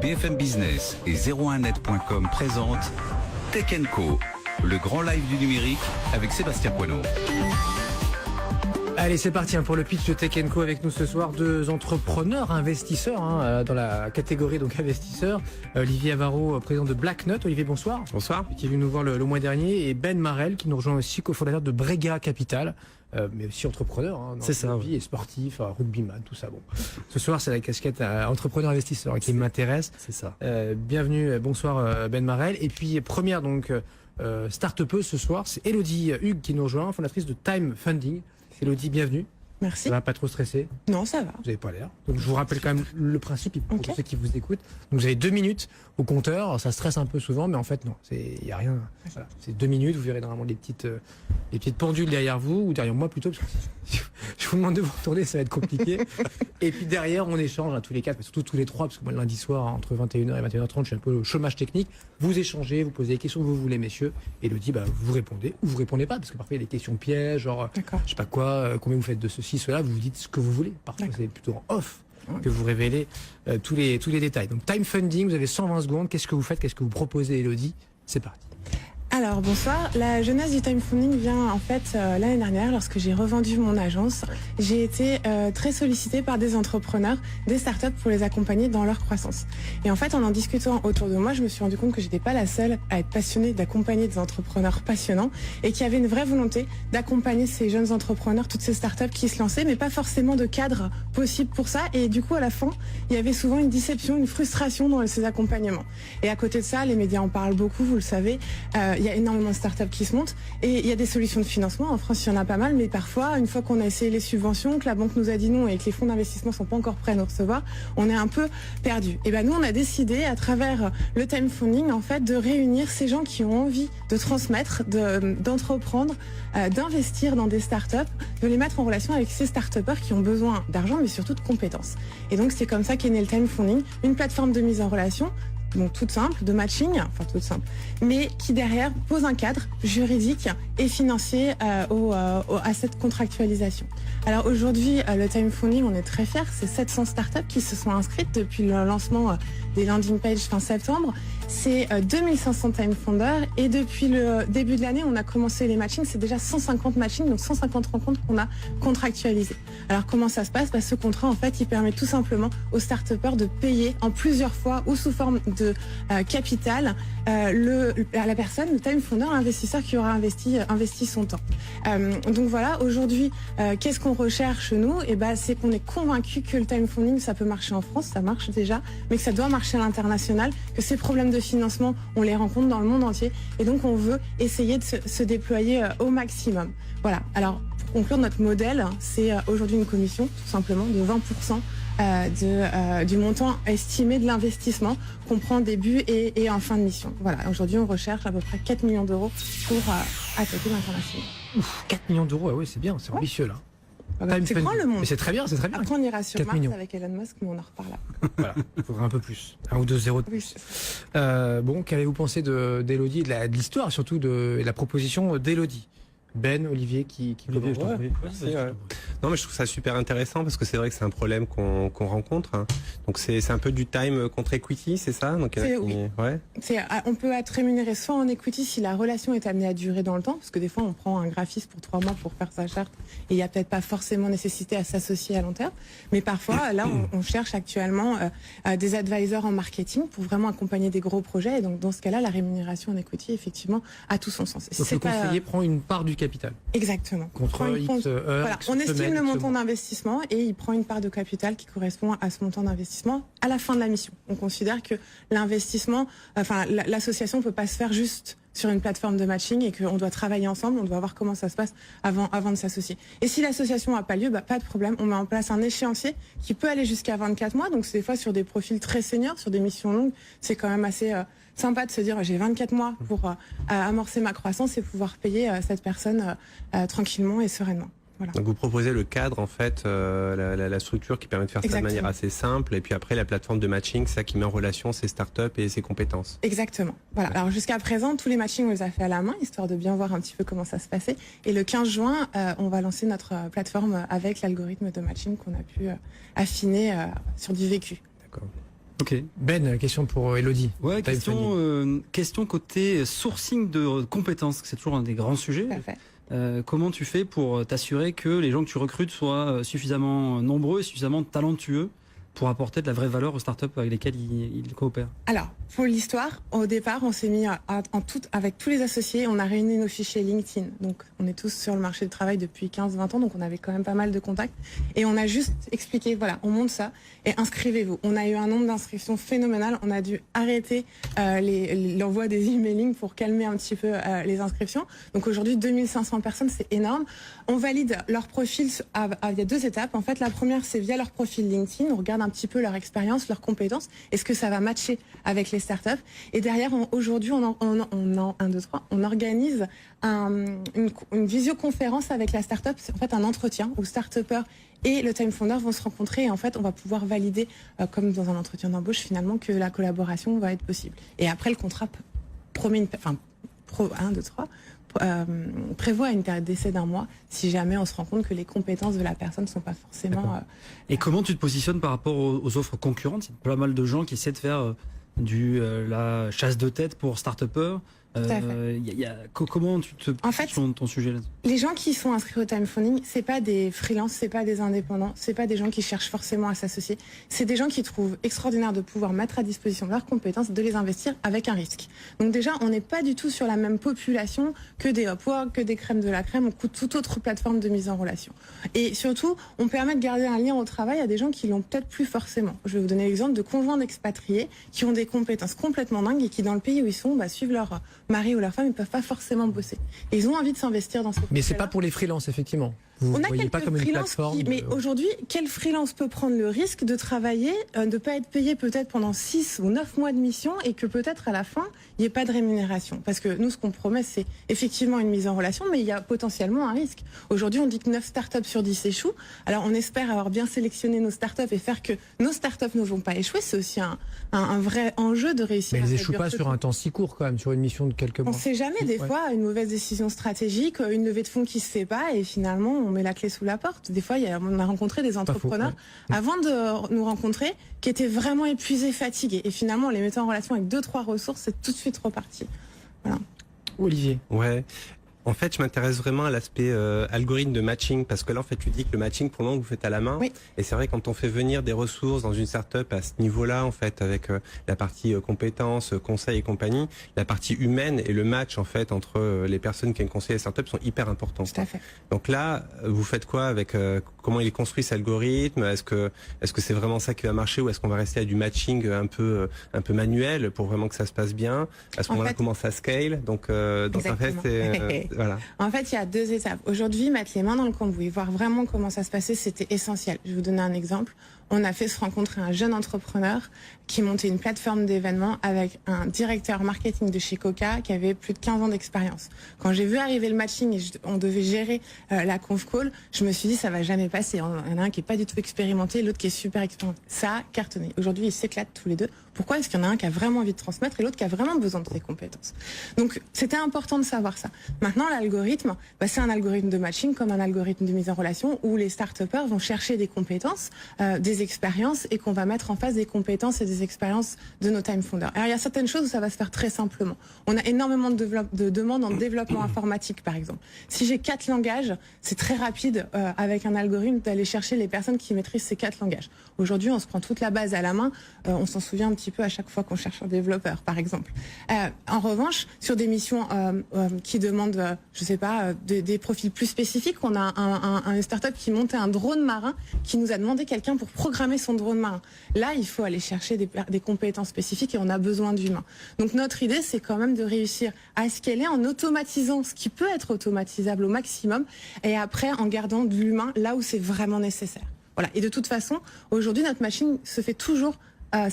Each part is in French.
BFM Business et 01net.com présentent Tech & Co, le grand live du numérique avec Sébastien Poineau. Allez, c'est parti pour le pitch de Tech & Co avec nous ce soir. Deux entrepreneurs, investisseurs dans la catégorie donc investisseurs. Olivier Avaro, président de Blacknut. Olivier, bonsoir. Bonsoir. Qui est venu nous voir le mois dernier. Et Ben Marel qui nous rejoint aussi, cofondateur de Brega Capital. Mais aussi entrepreneur dans la vie et sportif, rugbyman, tout ça. Bon, ce soir c'est la casquette entrepreneur-investisseur qui m'intéresse. C'est ça. Bienvenue, bonsoir Ben Marel. Et puis première donc start-upeuse ce soir, c'est Elodie Hugues qui nous rejoint, fondatrice de Time Funding. Elodie, bienvenue. Merci. Ça va, pas trop stressé? Non, ça va. Vous n'avez pas l'air. Donc je vous rappelle quand même le principe pour ceux qui vous écoutent. Donc vous avez 2 minutes au compteur. Alors, ça stresse un peu souvent, mais en fait non, il y a rien. Voilà. C'est 2 minutes. Vous verrez normalement les petites pendules derrière vous ou derrière moi plutôt. Parce que je vous demande de vous retourner, ça va être compliqué. Et puis derrière, on échange à tous les quatre, mais surtout tous les trois, parce que moi le lundi soir entre 21h et 21h30, je suis un peu au chômage technique. Vous échangez, vous posez les questions que vous voulez, messieurs. Elodie, vous répondez ou vous répondez pas, parce que parfois il y a des questions pièges, genre je sais pas quoi, combien vous faites de ceci, cela. Vous dites ce que vous voulez. Parfois c'est plutôt en off que vous révélez tous les détails. Donc Time Funding, vous avez 120 secondes. Qu'est-ce que vous faites? Qu'est-ce que vous proposez, Elodie? C'est parti. Alors bonsoir, la jeunesse du Time Funding vient en fait l'année dernière lorsque j'ai revendu mon agence. J'ai été très sollicitée par des entrepreneurs, des startups pour les accompagner dans leur croissance. Et en fait en discutant autour de moi, je me suis rendu compte que j'étais pas la seule à être passionnée d'accompagner des entrepreneurs passionnants et qui avaient une vraie volonté d'accompagner ces jeunes entrepreneurs, toutes ces startups qui se lançaient, mais pas forcément de cadre possible pour ça. Et du coup à la fin, il y avait souvent une déception, une frustration dans ces accompagnements. Et à côté de ça, les médias en parlent beaucoup, vous le savez. Il y a énormément de startups qui se montent et il y a des solutions de financement. En France, il y en a pas mal, mais parfois, une fois qu'on a essayé les subventions, que la banque nous a dit non et que les fonds d'investissement sont pas encore prêts à nous recevoir, on est un peu perdu. Et nous, on a décidé, à travers le Time Funding, en fait, de réunir ces gens qui ont envie de transmettre, d'entreprendre, d'investir dans des startups, de les mettre en relation avec ces start-upers qui ont besoin d'argent, mais surtout de compétences. Et donc, c'est comme ça qu'est né le Time Funding, une plateforme de mise en relation, donc toute simple, de matching, enfin toute simple, mais qui derrière pose un cadre juridique et financier à cette contractualisation. Alors aujourd'hui, le Time Funding, on est très fiers, c'est 700 startups qui se sont inscrites depuis le lancement des landing pages fin septembre. C'est 2500 Time Funders et depuis le début de l'année, on a commencé les matchings, c'est déjà 150 matchings, donc 150 rencontres qu'on a contractualisées. Alors comment ça se passe? Ce contrat, en fait, il permet tout simplement aux start-upers de payer en plusieurs fois ou sous forme de capital à la personne, le Time Funder, l'investisseur qui aura investi son temps. Donc voilà, aujourd'hui, qu'est-ce qu'on recherche nous? C'est qu'on est convaincu que le Time Funding, ça peut marcher en France, ça marche déjà, mais que ça doit marcher à l'international, que ces problèmes de financement, on les rencontre dans le monde entier, et donc on veut essayer de se déployer au maximum. Voilà. Alors pour conclure, notre modèle, c'est aujourd'hui une commission, tout simplement, de 20%. Du montant estimé de l'investissement qu'on prend au début et en fin de mission. Voilà, aujourd'hui on recherche à peu près 4 millions d'euros pour attaquer l'international. 4 millions d'euros, oui c'est bien, c'est ambitieux là. C'est grand le monde. Mais c'est très bien, c'est très bien. Après on ira sur Mars millions. avec Elon Musk, mais on en reparlera. Voilà, il faudra un peu plus. 1 ou 2 zéros de plus. Bon, qu'avez-vous pensé d'Elodie, de l'histoire surtout de la proposition d'Elodie? Ben, Olivier, qui Olivier, je t'en prie. Non, mais je trouve ça super intéressant parce que c'est vrai que c'est un problème qu'on rencontre. Donc c'est un peu du time contre equity, c'est ça? Donc on peut être rémunéré soit en equity si la relation est amenée à durer dans le temps, parce que des fois on prend un graphiste pour 3 mois pour faire sa charte et il n'y a peut-être pas forcément nécessité à s'associer à long terme. Mais parfois, là, on cherche actuellement des advisors en marketing pour vraiment accompagner des gros projets. Et donc dans ce cas-là, la rémunération en equity, effectivement, a tout son sens. Donc le conseiller prend une part du capital. Exactement. Contre X heures, voilà. On estime le montant d'investissement et il prend une part de capital qui correspond à ce montant d'investissement à la fin de la mission. On considère que l'investissement, l'association ne peut pas se faire juste sur une plateforme de matching et qu'on doit travailler ensemble, on doit voir comment ça se passe avant de s'associer. Et si l'association n'a pas lieu, pas de problème, on met en place un échéancier qui peut aller jusqu'à 24 mois, donc c'est des fois sur des profils très seniors, sur des missions longues, c'est quand même assez sympa de se dire j'ai 24 mois pour amorcer ma croissance et pouvoir payer cette personne tranquillement et sereinement. Voilà. Donc vous proposez le cadre, en fait, la structure qui permet de faire ça de manière assez simple, et puis après la plateforme de matching, c'est ça qui met en relation ces startups et ses compétences. Exactement. Voilà. Alors jusqu'à présent, tous les matchings on les a fait à la main, histoire de bien voir un petit peu comment ça se passait. Et le 15 juin, on va lancer notre plateforme avec l'algorithme de matching qu'on a pu affiner sur du vécu. D'accord. Ok. Ben, question pour Elodie. Ouais, question côté sourcing de compétences, c'est toujours un des grands sujets. Parfait. Comment tu fais pour t'assurer que les gens que tu recrutes soient suffisamment nombreux et suffisamment talentueux pour apporter de la vraie valeur aux startups avec lesquelles ils coopèrent? Alors, pour l'histoire, au départ, on s'est mis avec tous les associés, on a réuni nos fichiers LinkedIn. Donc, on est tous sur le marché du travail depuis 15-20 ans, donc on avait quand même pas mal de contacts. Et on a juste expliqué, voilà, on monte ça et inscrivez-vous. On a eu un nombre d'inscriptions phénoménal. On a dû arrêter l'envoi des emailing pour calmer un petit peu les inscriptions. Donc aujourd'hui, 2500 personnes, c'est énorme. On valide leur profil, il y a 2 étapes. En fait, la première, c'est via leur profil LinkedIn. On regarde un petit peu leur expérience, leurs compétences. Est-ce que ça va matcher avec les startups? Et derrière, aujourd'hui, on organise une visioconférence avec la startup. C'est en fait un entretien où start-upper et le Time Founder vont se rencontrer. Et en fait, on va pouvoir valider, comme dans un entretien d'embauche, finalement, que la collaboration va être possible. Et après, le contrat prévoit une période d'essai d'1 mois si jamais on se rend compte que les compétences de la personne ne sont pas forcément... Et comment tu te positionnes par rapport aux offres concurrentes? Il y a pas mal de gens qui essaient de faire la chasse de tête pour start-upers. Comment tu te positionnes sur ton sujet là? Les gens qui sont inscrits au Time Funding, c'est pas des freelances, c'est pas des indépendants, c'est pas des gens qui cherchent forcément à s'associer. C'est des gens qui trouvent extraordinaire de pouvoir mettre à disposition leurs compétences, de les investir avec un risque. Donc déjà, on n'est pas du tout sur la même population que des Upwork, que des crèmes de la crème ou toute autre plateforme de mise en relation. Et surtout, on permet de garder un lien au travail à des gens qui l'ont peut-être plus forcément. Je vais vous donner l'exemple de conjoints d'expatriés qui ont des compétences complètement dingues et qui, dans le pays où ils sont, suivent leur mari ou leur femme, ils peuvent pas forcément bosser. Et ils ont envie de s'investir dans ce Mais c'est pas pour les freelances, effectivement. Vous on a voyez pas comme une plateforme. Mais aujourd'hui, quel freelance peut prendre le risque de travailler, de ne pas être payé peut-être pendant 6 ou 9 mois de mission et que peut-être à la fin, il n'y ait pas de rémunération? Parce que nous, ce qu'on promet, c'est effectivement une mise en relation, mais il y a potentiellement un risque. Aujourd'hui, on dit que 9 startups sur 10 échouent. Alors, on espère avoir bien sélectionné nos startups et faire que nos startups ne vont pas échouer. C'est aussi un vrai enjeu de réussir. Mais elles n'échouent pas sur un temps si court, quand même, sur une mission de quelques mois. On ne sait jamais, des fois, une mauvaise décision stratégique, une levée de fonds qui ne se fait pas, et finalement, on met la clé sous la porte. Des fois, on a rencontré des entrepreneurs avant de nous rencontrer qui étaient vraiment épuisés, fatigués. Et finalement, on les mettait en relation avec 2-3 ressources, c'est tout de suite reparti. Voilà. Olivier. Ouais. En fait, je m'intéresse vraiment à l'aspect algorithme de matching, parce que là, en fait, tu dis que le matching, pour le moment, vous faites à la main. Oui. Et c'est vrai, quand on fait venir des ressources dans une startup à ce niveau-là, en fait, avec la partie compétences, conseils et compagnie, la partie humaine et le match, en fait, entre les personnes qui viennent conseiller les startups sont hyper importants. Tout à fait. Donc là, vous faites quoi avec comment il est construit cet algorithme? Est-ce que c'est vraiment ça qui va marcher, ou est-ce qu'on va rester à du matching un peu manuel pour vraiment que ça se passe bien? À ce moment-là, comment ça scale? Donc en fait, c'est voilà. En fait, il y a 2 étapes. Aujourd'hui, mettre les mains dans le cambouis, voir vraiment comment ça se passait, c'était essentiel. Je vais vous donner un exemple. On a fait se rencontrer un jeune entrepreneur qui montait une plateforme d'événements avec un directeur marketing de chez Coca qui avait plus de 15 ans d'expérience. Quand j'ai vu arriver le matching et on devait gérer la conf call, je me suis dit ça va jamais passer. Il y en a un qui est pas du tout expérimenté, l'autre qui est super expérimenté. Ça a cartonné. Aujourd'hui, ils s'éclatent tous les deux. Pourquoi? Est-ce qu'il y en a un qui a vraiment envie de transmettre et l'autre qui a vraiment besoin de ses compétences? Donc, c'était important de savoir ça. Maintenant, l'algorithme, c'est un algorithme de matching comme un algorithme de mise en relation où les start-upers vont chercher des compétences, des expériences, et qu'on va mettre en face des compétences et des expériences de nos time founders. Alors, il y a certaines choses où ça va se faire très simplement. On a énormément de demandes en développement informatique, par exemple. Si j'ai 4 langages, c'est très rapide avec un algorithme d'aller chercher les personnes qui maîtrisent ces 4 langages. Aujourd'hui, on se prend toute la base à la main. On s'en souvient un petit peu à chaque fois qu'on cherche un développeur, par exemple. En revanche, sur des missions qui demandent, je sais pas, des profils plus spécifiques, on a une start-up qui montait un drone marin qui nous a demandé quelqu'un pour programmer son drone marin. Là, il faut aller chercher des compétences spécifiques et on a besoin d'humains. Donc notre idée, c'est quand même de réussir à scaler en automatisant ce qui peut être automatisable au maximum et après en gardant de l'humain là où c'est vraiment nécessaire. Voilà. Et de toute façon, aujourd'hui, notre machine se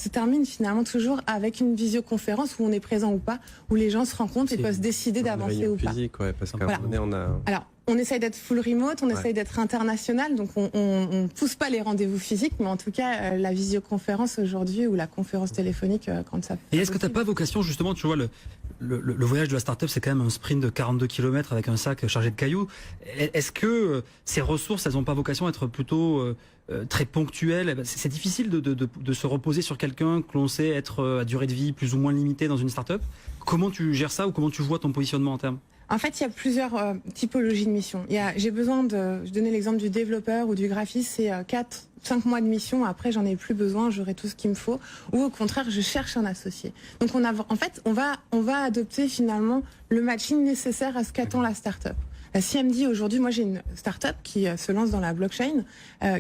termine finalement toujours avec une visioconférence où on est présent ou pas, où les gens se rencontrent et peuvent décider d'avancer ou pas. Physique, ouais, parce qu'à un moment donné, on a... Alors, on essaye d'être full remote, on essaye d'être international, donc on pousse pas les rendez-vous physiques, mais en tout cas, la visioconférence aujourd'hui ou la conférence téléphonique, quand ça... Et est-ce que tu n'as pas vocation, justement, tu vois, le voyage de la start-up, c'est quand même un sprint de 42 km avec un sac chargé de cailloux. Est-ce que ces ressources, elles n'ont pas vocation à être plutôt très ponctuelles, c'est difficile de se reposer sur quelqu'un que l'on sait être à durée de vie plus ou moins limitée dans une start-up. Comment tu gères ça ou comment tu vois ton positionnement en termes? En fait, il y a plusieurs typologies de missions. J'ai besoin je donnais l'exemple du développeur ou du graphiste, c'est 4-5 mois de mission, après j'en ai plus besoin, j'aurai tout ce qu'il me faut, ou au contraire je cherche un associé. Donc on va adopter finalement le matching nécessaire à ce qu'attend la start-up. Si elle me dit aujourd'hui, moi j'ai une start-up qui se lance dans la blockchain,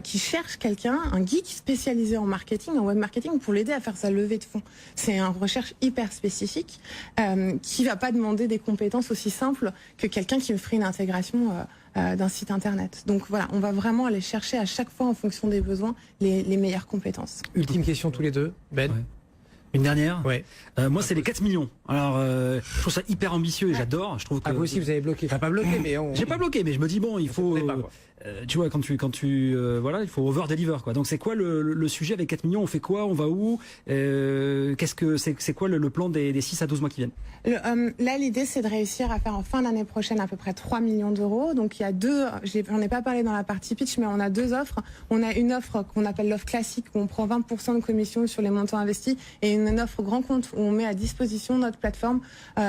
qui cherche quelqu'un, un geek spécialisé en marketing, en web marketing, pour l'aider à faire sa levée de fonds. C'est une recherche hyper spécifique qui va pas demander des compétences aussi simples que quelqu'un qui me ferait une intégration d'un site internet. Donc voilà, on va vraiment aller chercher à chaque fois en fonction des besoins les meilleures compétences. Ultime question tous les deux, Ben. Ouais. Une dernière. Ouais. Moi, c'est les 4 millions. Alors, je trouve ça hyper ambitieux et j'adore. Je trouve que vous aussi, vous avez bloqué. Enfin, pas bloqué, mais j'ai pas bloqué, mais je me dis bon, il faut. Tu vois, quand tu voilà, il faut over deliver quoi. Donc c'est quoi le sujet avec 4 millions? On fait quoi? On va où? Qu'est-ce que c'est quoi le plan des 6 à 12 mois qui viennent? Là, l'idée, c'est de réussir à faire en fin d'année prochaine à peu près 3 millions d'euros. Donc il y a j'en ai pas parlé dans la partie pitch, mais on a 2 offres. On a une offre qu'on appelle l'offre classique où on prend 20% de commission sur les montants investis et une offre grand compte où on met à disposition notre plateforme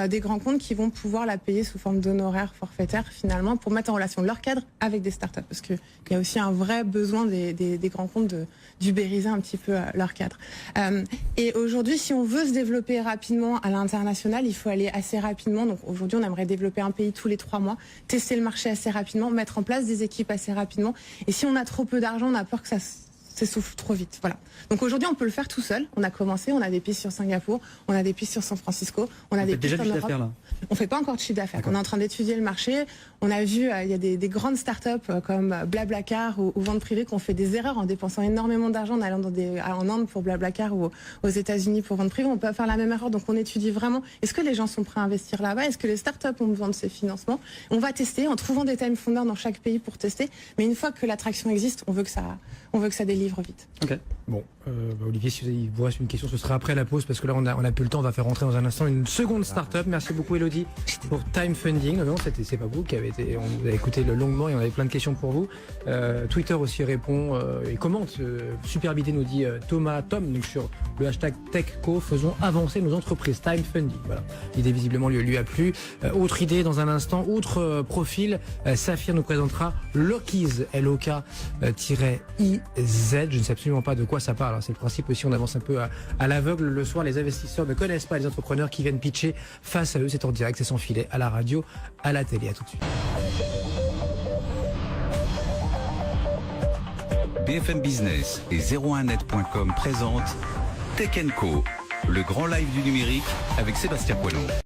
des grands comptes qui vont pouvoir la payer sous forme d'honoraires forfaitaires finalement pour mettre en relation leur cadre avec des startups. Parce qu'il y a aussi un vrai besoin des grands comptes d'ubériser un petit peu leur cadre. Et aujourd'hui, si on veut se développer rapidement à l'international, il faut aller assez rapidement. Donc aujourd'hui, on aimerait développer un pays tous les 3 mois, tester le marché assez rapidement, mettre en place des équipes assez rapidement. Et si on a trop peu d'argent, on a peur que ça s'essouffle trop vite. Voilà. Donc aujourd'hui, on peut le faire tout seul. On a commencé, on a des pistes sur Singapour, on a des pistes sur San Francisco, on a des pistes en Europe. Là. On fait pas encore de chiffre d'affaires. On est en train d'étudier le marché. On a vu, il y a des grandes startups comme Blablacar ou Vente Privée qui ont fait des erreurs en dépensant énormément d'argent en allant en Inde pour Blablacar ou aux États-Unis pour Vente Privée. On peut faire la même erreur. Donc on étudie vraiment. Est-ce que les gens sont prêts à investir là-bas? Est-ce que les startups ont besoin de ces financements? On va tester en trouvant des time founders dans chaque pays pour tester. Mais une fois que l'attraction existe, on veut que ça délivre vite. Ok. Bon, Olivier, si il vous reste une question, ce sera après la pause parce que là on a plus le temps. On va faire rentrer dans un instant une seconde start-up. Merci beaucoup Elodie pour Time Funding. Non, c'est pas vous qui avez été. On a écouté longuement et on avait plein de questions pour vous. Twitter aussi répond et commente. Superbe idée nous dit Tom donc sur le hashtag TechCo. Faisons avancer nos entreprises. Time Funding. Voilà. L'idée visiblement lui a plu. Autre idée dans un instant. Autre profil. Saphir nous présentera Lokiz. LOK-IZ. Je ne sais absolument pas de quoi ça parle. C'est le principe aussi, on avance un peu à l'aveugle. Le soir, les investisseurs ne connaissent pas les entrepreneurs qui viennent pitcher face à eux. C'est en direct, c'est sans filet, à la radio, à la télé. À tout de suite. BFM Business et 01net.com présentent Tech & Co, le grand live du numérique avec Sébastien Poineau.